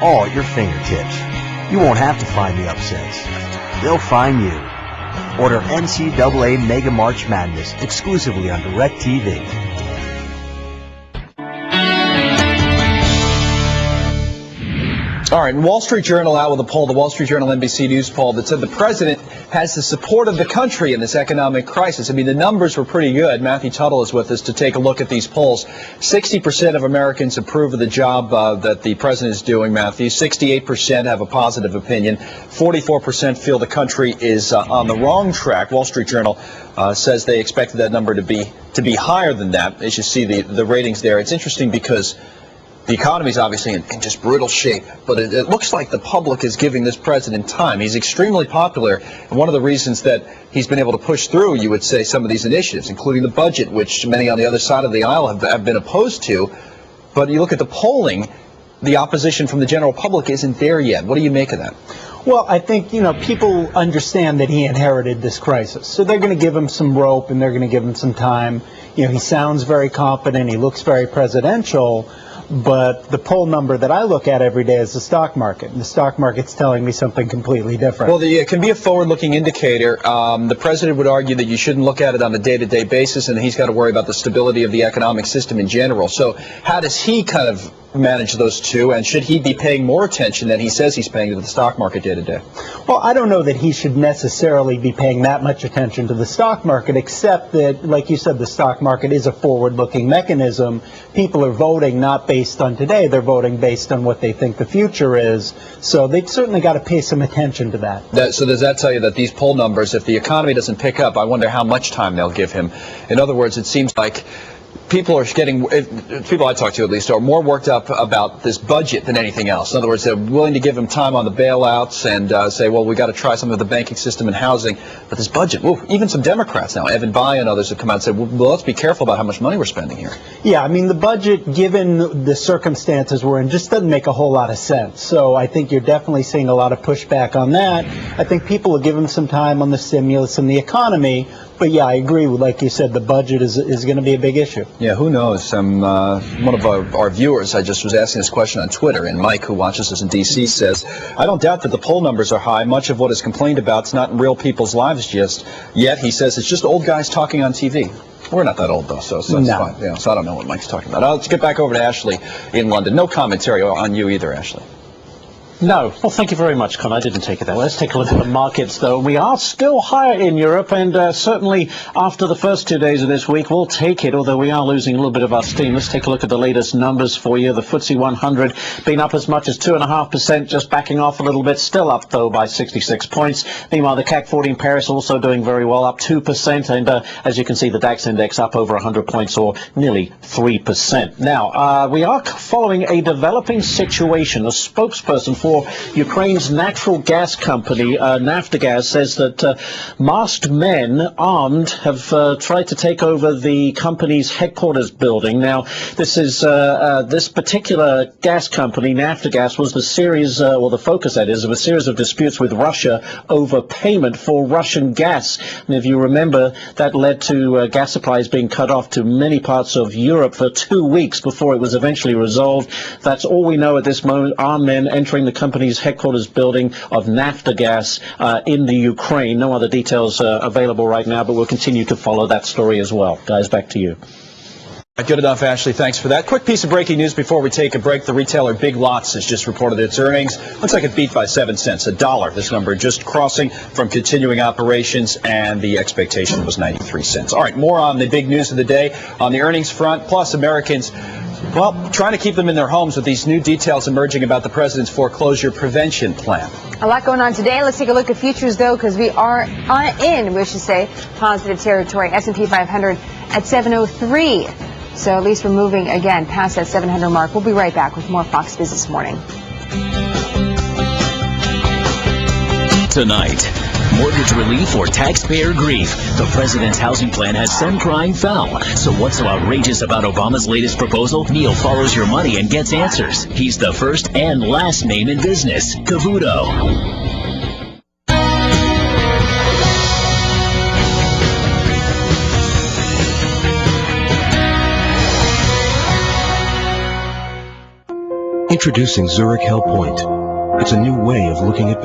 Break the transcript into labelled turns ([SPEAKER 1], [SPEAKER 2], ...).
[SPEAKER 1] all at your fingertips. You won't have to find the upsets. They'll find you. Order NCAA Mega March Madness exclusively on DirecTV.
[SPEAKER 2] All right, Wall Street Journal out with a poll, the Wall Street Journal NBC News poll that said the president has the support of the country in this economic crisis. I mean, the numbers were pretty good. Matthew Tuttle is with us to take a look at these polls. 60% of Americans approve of the job that the president is doing, Matthew. 68% have a positive opinion. 44% feel the country is on the wrong track. Wall Street Journal says they expected that number to be higher than that. As you see the ratings there, it's interesting because the economy is obviously in just brutal shape, but it looks like the public is giving this president time. He's extremely popular, and one of the reasons that he's been able to push through, you would say, some of these initiatives, including the budget, which many on the other side of the aisle have been opposed to. But you look at the polling, the opposition from the general public isn't there yet. What do you make of that?
[SPEAKER 3] Well, I think, people understand that he inherited this crisis. So they're going to give him some rope and they're going to give him some time. He sounds very confident. He looks very presidential. But the poll number that I look at every day is the stock market. And the stock market's telling me something completely different.
[SPEAKER 2] Well, it can be a forward-looking indicator. The president would argue that you shouldn't look at it on a day-to-day basis, and he's got to worry about the stability of the economic system in general. So how does he kind of manage those two, and should he be paying more attention than he says he's paying to the stock market day to day?
[SPEAKER 3] Well, I don't know that he should necessarily be paying that much attention to the stock market, except that, like you said, the stock market is a forward-looking mechanism. People are voting not based on today, they're voting based on what they think the future is. So they've certainly got to pay some attention to that.
[SPEAKER 2] So does that tell you that these poll numbers, if the economy doesn't pick up, I wonder how much time they'll give him? In other words, it seems like people I talk to at least, are more worked up about this budget than anything else. In other words, they're willing to give him time on the bailouts and say, well, we got to try some of the banking system and housing. But this budget, even some Democrats now, Evan Bayh and others have come out and said, well, let's be careful about how much money we're spending here.
[SPEAKER 3] Yeah, I mean, the budget, given the circumstances we're in, just doesn't make a whole lot of sense. So I think you're definitely seeing a lot of pushback on that. I think people will give him some time on the stimulus and the economy. But yeah, I agree with, like you said, the budget is going to be a big issue.
[SPEAKER 2] Yeah, who knows? One of our viewers, I just was asking this question on Twitter, and Mike, who watches us in D.C., says, I don't doubt that the poll numbers are high. Much of what is complained about is not in real people's lives just yet. He says it's just old guys talking on TV. We're not that old, though, so that's
[SPEAKER 3] no.
[SPEAKER 2] fine. Yeah, so I don't know what Mike's talking about. Let's get back over to Ashley in London. No commentary on you either, Ashley.
[SPEAKER 4] No. Well, thank you very much, Con. I didn't take it that way. Let's take a look at the markets, though. We are still higher in Europe, and certainly after the first 2 days of this week, we'll take it, although we are losing a little bit of our steam. Let's take a look at the latest numbers for you. The FTSE 100 been up as much as 2.5%, just backing off a little bit. Still up, though, by 66 points. Meanwhile, the CAC 40 in Paris also doing very well, up 2%. And as you can see, the DAX index up over 100 points, or nearly 3%. Now, we are following a developing situation. A spokesperson for Ukraine's natural gas company, Naftogaz, says that masked men armed have tried to take over the company's headquarters building. Now, this is this particular gas company, Naftogaz, was the series, or the focus, that is, of a series of disputes with Russia over payment for Russian gas. And if you remember, that led to gas supplies being cut off to many parts of Europe for 2 weeks before it was eventually resolved. That's all we know at this moment. Armed men entering the company's headquarters building of Naftogaz in the Ukraine. No other details available right now, but we'll continue to follow that story as well. Guys, back to you.
[SPEAKER 2] Good enough, Ashley. Thanks for that. Quick piece of breaking news before we take a break. The retailer Big Lots has just reported its earnings. Looks like it beat by 7 cents, $1. This number just crossing from continuing operations, and the expectation was 93 cents. All right, more on the big news of the day on the earnings front, plus Americans, well, trying to keep them in their homes with these new details emerging about the president's foreclosure prevention plan.
[SPEAKER 5] A lot going on today. Let's take a look at futures, though, because we are we should say, positive territory. S&P 500 at 703. So at least we're moving, again, past that 700 mark. We'll be right back with more Fox Biz this morning.
[SPEAKER 6] Tonight, mortgage relief or taxpayer grief. The president's housing plan has some crying foul. So what's so outrageous about Obama's latest proposal? Neil follows your money and gets answers. He's the first and last name in business, Cavuto.
[SPEAKER 7] Introducing Zurich Hell Point. It's a new way of looking at